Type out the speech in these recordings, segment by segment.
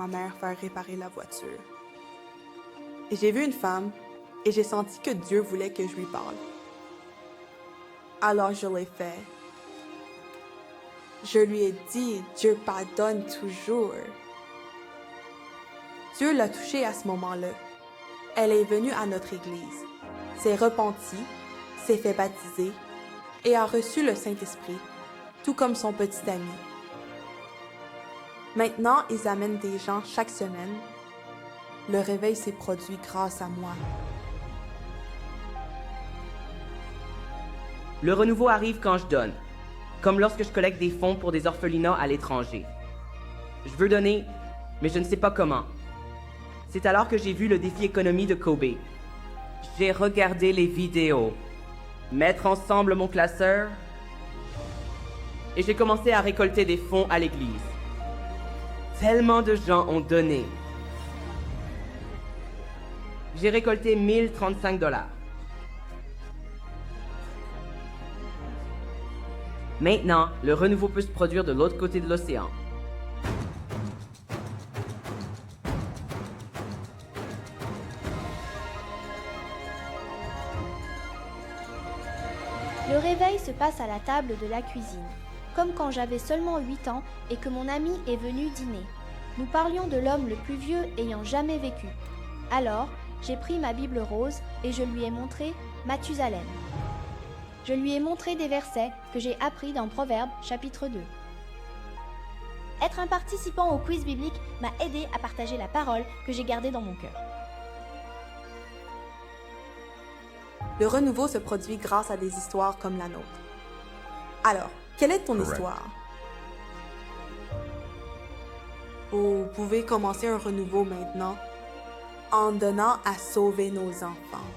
ma mère faire réparer la voiture. Et j'ai vu une femme et j'ai senti que Dieu voulait que je lui parle. Alors je l'ai fait. Je lui ai dit, Dieu pardonne toujours. Dieu l'a touchée à ce moment-là. Elle est venue à notre église, s'est repentie, s'est fait baptiser et a reçu le Saint-Esprit, tout comme son petit ami. Maintenant, ils amènent des gens chaque semaine. Le réveil s'est produit grâce à moi. Le renouveau arrive quand je donne, comme lorsque je collecte des fonds pour des orphelinats à l'étranger. Je veux donner, mais je ne sais pas comment. C'est alors que j'ai vu le défi économie de Kobe. J'ai regardé les vidéos, mettre ensemble mon classeur, et j'ai commencé à récolter des fonds à l'église. Tellement de gens ont donné. J'ai récolté 1035 $. Maintenant, le renouveau peut se produire de l'autre côté de l'océan. Le réveil se passe à la table de la cuisine, comme quand j'avais seulement 8 ans et que mon ami est venu dîner. Nous parlions de l'homme le plus vieux ayant jamais vécu. Alors, j'ai pris ma Bible rose et je lui ai montré Mathusalem. Je lui ai montré des versets que j'ai appris dans Proverbes chapitre 2. Être un participant au quiz biblique m'a aidé à partager la parole que j'ai gardée dans mon cœur. Le renouveau se produit grâce à des histoires comme la nôtre. Alors, quelle est ton Correct. histoire? Vous pouvez commencer un renouveau maintenant en donnant à sauver nos enfants.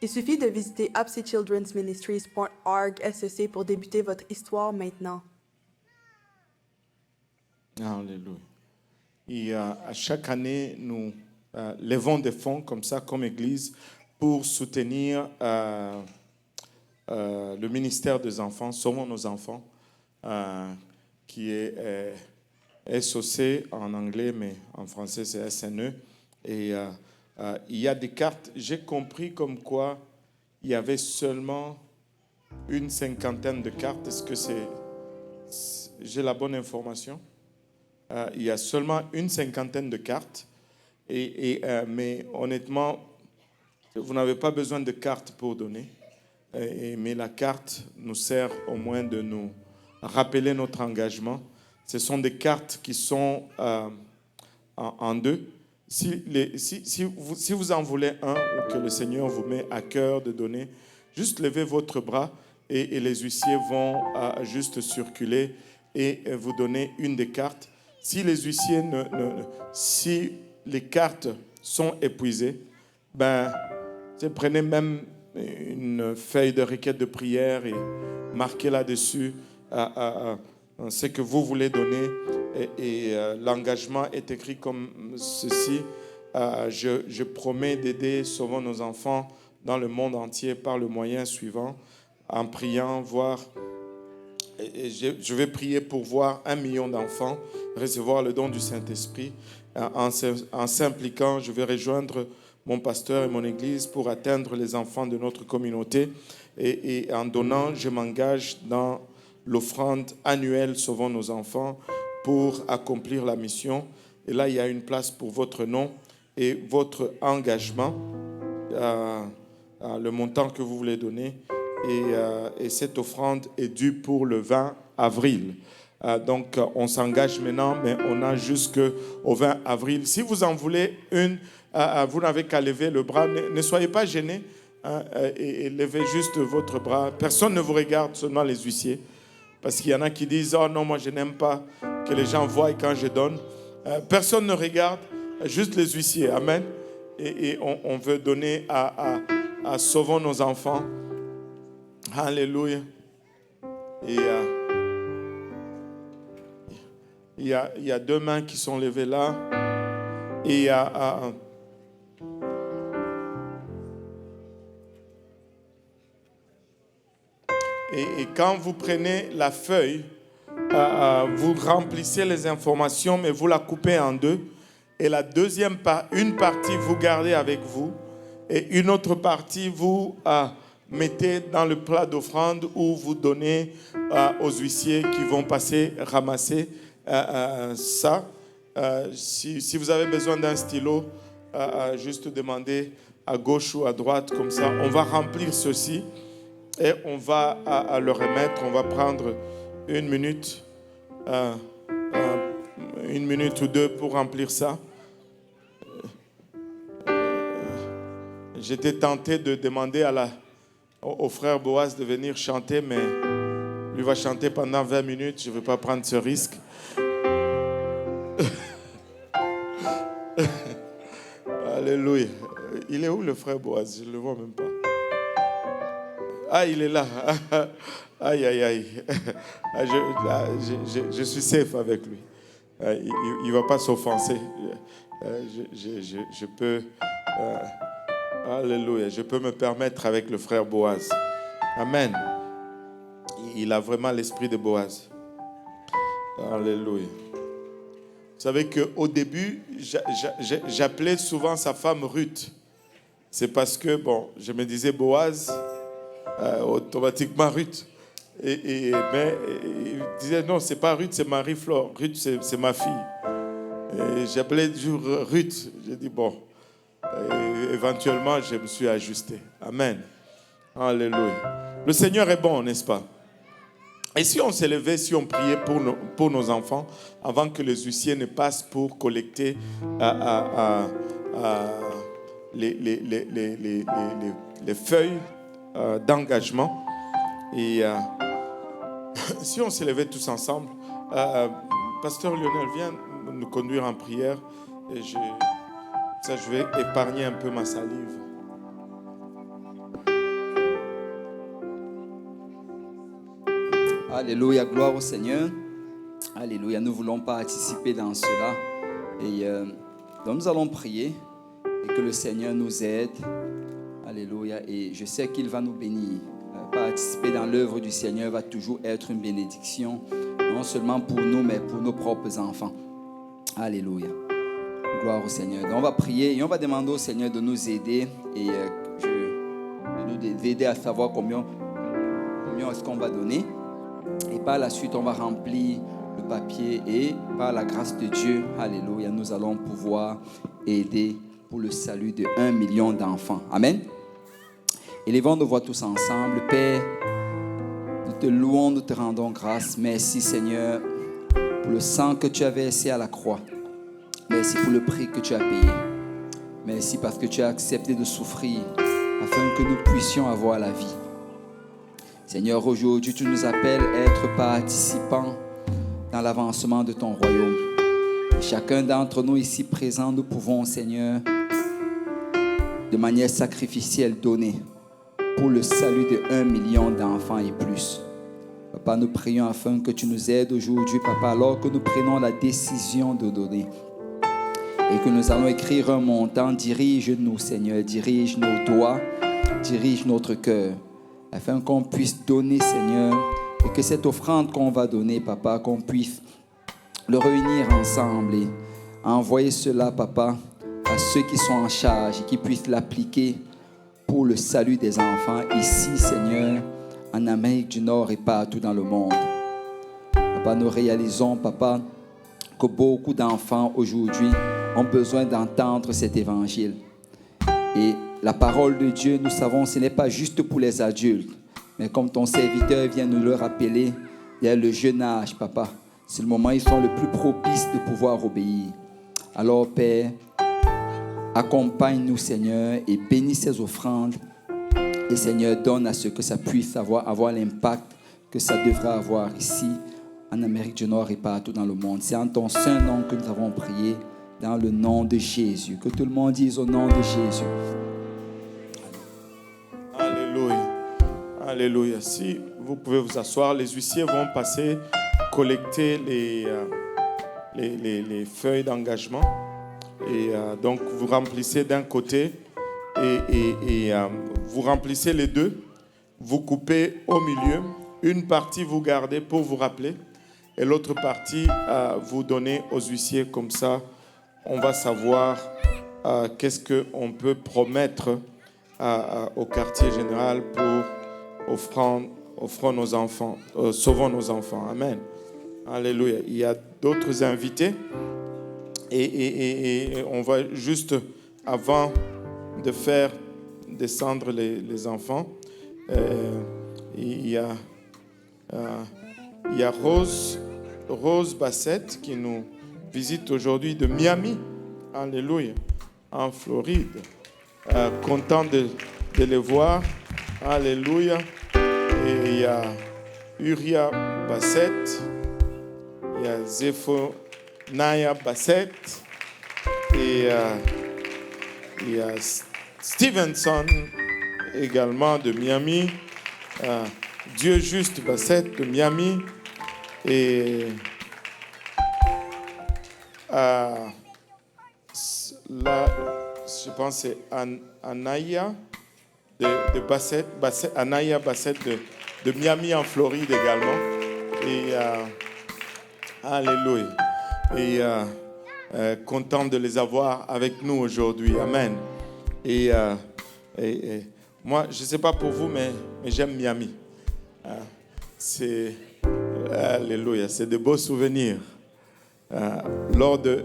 Il suffit de visiter upseachildrensministries.org SEC pour débuter votre histoire maintenant. Alléluia. Et à chaque année, nous levons des fonds comme ça, comme Église, pour soutenir le ministère des enfants, Sauvons nos enfants, qui est SOC en anglais, mais en français c'est SNE. Et il y a des cartes. J'ai compris comme quoi il y avait seulement une cinquantaine de cartes. Est-ce que j'ai la bonne information? Il y a seulement une cinquantaine de cartes. Mais honnêtement, vous n'avez pas besoin de cartes pour donner. Mais la carte nous sert au moins de nous rappeler notre engagement. Ce sont des cartes qui sont en deux. Si vous en voulez un ou que le Seigneur vous met à cœur de donner, juste levez votre bras et les huissiers vont juste circuler et vous donner une des cartes. Si les huissiers si les cartes sont épuisées, prenez même une feuille de requête de prière et marquez là-dessus ce que vous voulez donner. L'engagement est écrit comme ceci. Je promets d'aider Sauvons nos enfants dans le monde entier par le moyen suivant, en priant, je vais prier pour voir 1 million d'enfants recevoir le don du Saint-Esprit. En s'impliquant, je vais rejoindre mon pasteur et mon église pour atteindre les enfants de notre communauté. Et en donnant, je m'engage dans l'offrande annuelle Sauvons nos enfants pour accomplir la mission. Et là, il y a une place pour votre nom et votre engagement, le montant que vous voulez donner. Et cette offrande est due pour le 20 avril. Donc, on s'engage maintenant, mais on a jusqu'au 20 avril. Si vous en voulez une, vous n'avez qu'à lever le bras. Ne soyez pas gênés et levez juste votre bras. Personne ne vous regarde, seulement les huissiers. Parce qu'il y en a qui disent « Oh non, moi je n'aime pas que les gens voient quand je donne. » Personne ne regarde, juste les huissiers. Amen. Et on veut donner à Sauvons nos enfants. Alléluia. Et il y a 2 mains qui sont levées là. Et quand vous prenez la feuille, vous remplissez les informations, mais vous la coupez en deux. Et la deuxième une partie, vous gardez avec vous. Et une autre partie, vous mettez dans le plat d'offrande où vous donnez aux huissiers qui vont passer ramasser ça. Si vous avez besoin d'un stylo, juste demandez à gauche ou à droite, comme ça. On va remplir ceci et on va le remettre. On va prendre une minute ou deux pour remplir ça. J'étais tenté de demander au frère Boaz de venir chanter, mais lui va chanter pendant 20 minutes. Je ne veux pas prendre ce risque. Alléluia. Il est où le frère Boaz? Je ne le vois même pas. Ah, il est là. Aïe, aïe, aïe. Je suis safe avec lui. Il ne va pas s'offenser. Je peux... Alléluia. Je peux me permettre avec le frère Boaz. Amen. Il a vraiment l'esprit de Boaz. Alléluia. Vous savez qu'au début, j'appelais souvent sa femme Ruth. C'est parce que, je me disais Boaz, automatiquement Ruth. Mais il disait non, c'est pas Ruth, c'est Marie-Flore. Ruth, c'est ma fille. Et j'appelais toujours Ruth. J'ai dit éventuellement, je me suis ajusté. Amen. Alléluia. Le Seigneur est bon, n'est-ce pas? Et si on s'élevait, si on priait pour nos enfants, avant que les huissiers ne passent pour collecter les feuilles d'engagement, et si on s'élevait tous ensemble, Pasteur Lionel, viens nous conduire en prière, et je vais épargner un peu ma salive. Alléluia, gloire au Seigneur. Alléluia, nous voulons participer dans cela. Et donc nous allons prier et que le Seigneur nous aide. Alléluia, et je sais qu'il va nous bénir. Participer dans l'œuvre du Seigneur va toujours être une bénédiction, non seulement pour nous, mais pour nos propres enfants. Alléluia. Gloire au Seigneur. Donc on va prier et on va demander au Seigneur de nous aider et de nous aider à savoir combien est-ce qu'on va donner. Et par la suite, on va remplir le papier et par la grâce de Dieu, alléluia, nous allons pouvoir aider pour le salut de 1 million d'enfants. Amen. Élevons nos voix tous ensemble. Père, nous te louons, nous te rendons grâce. Merci Seigneur pour le sang que tu as versé à la croix. Merci pour le prix que tu as payé. Merci parce que tu as accepté de souffrir afin que nous puissions avoir la vie. Seigneur, aujourd'hui, tu nous appelles à être participants dans l'avancement de ton royaume. Et chacun d'entre nous ici présents, nous pouvons, Seigneur, de manière sacrificielle donner pour le salut de 1 million d'enfants et plus. Papa, nous prions afin que tu nous aides aujourd'hui, Papa, alors que nous prenons la décision de donner. Et que nous allons écrire un montant. Dirige-nous, Seigneur, dirige nos doigts, dirige notre cœur, afin qu'on puisse donner, Seigneur, et que cette offrande qu'on va donner, Papa, qu'on puisse le réunir ensemble et envoyer cela, Papa, à ceux qui sont en charge et qui puissent l'appliquer pour le salut des enfants ici, Seigneur, en Amérique du Nord et partout dans le monde. Papa, nous réalisons, Papa, que beaucoup d'enfants aujourd'hui ont besoin d'entendre cet évangile. Et la parole de Dieu, nous savons, ce n'est pas juste pour les adultes, mais comme ton serviteur vient nous le rappeler, il y a le jeune âge, Papa. C'est le moment où ils sont le plus propices de pouvoir obéir. Alors, Père, accompagne-nous, Seigneur, et bénis ces offrandes. Et Seigneur, donne à ce que ça puisse avoir l'impact que ça devrait avoir ici, en Amérique du Nord et partout dans le monde. C'est en ton saint nom que nous avons prié, dans le nom de Jésus. Que tout le monde dise au nom de Jésus. Alléluia. Alléluia. Si vous pouvez vous asseoir, les huissiers vont passer collecter les feuilles d'engagement. Et donc, vous remplissez d'un côté et vous remplissez les deux. Vous coupez au milieu. Une partie, vous gardez pour vous rappeler. et l'autre partie, vous donnez aux huissiers. Comme ça, on va savoir qu'est-ce qu'on peut promettre au quartier général pour offrant nos enfants, sauvant nos enfants. Amen. Alléluia. Il y a d'autres invités et on va juste, avant de faire descendre les enfants, il y a Rose Bassett qui nous visite aujourd'hui de Miami. Alléluia. En Floride. Content de les voir. Alléluia. Et il y a Uriah Bassett. Il y a Zephoniah Bassett. Et il y a Stevenson également de Miami. Dieu Juste Bassett de Miami. Et là, je pense que c'est Anaya de Bassett, Anaya Bassett de Miami en Floride également. Et alléluia. Et content de les avoir avec nous aujourd'hui. Amen. Et moi, je ne sais pas pour vous, mais j'aime Miami. Alléluia. C'est de beaux souvenirs. Lors de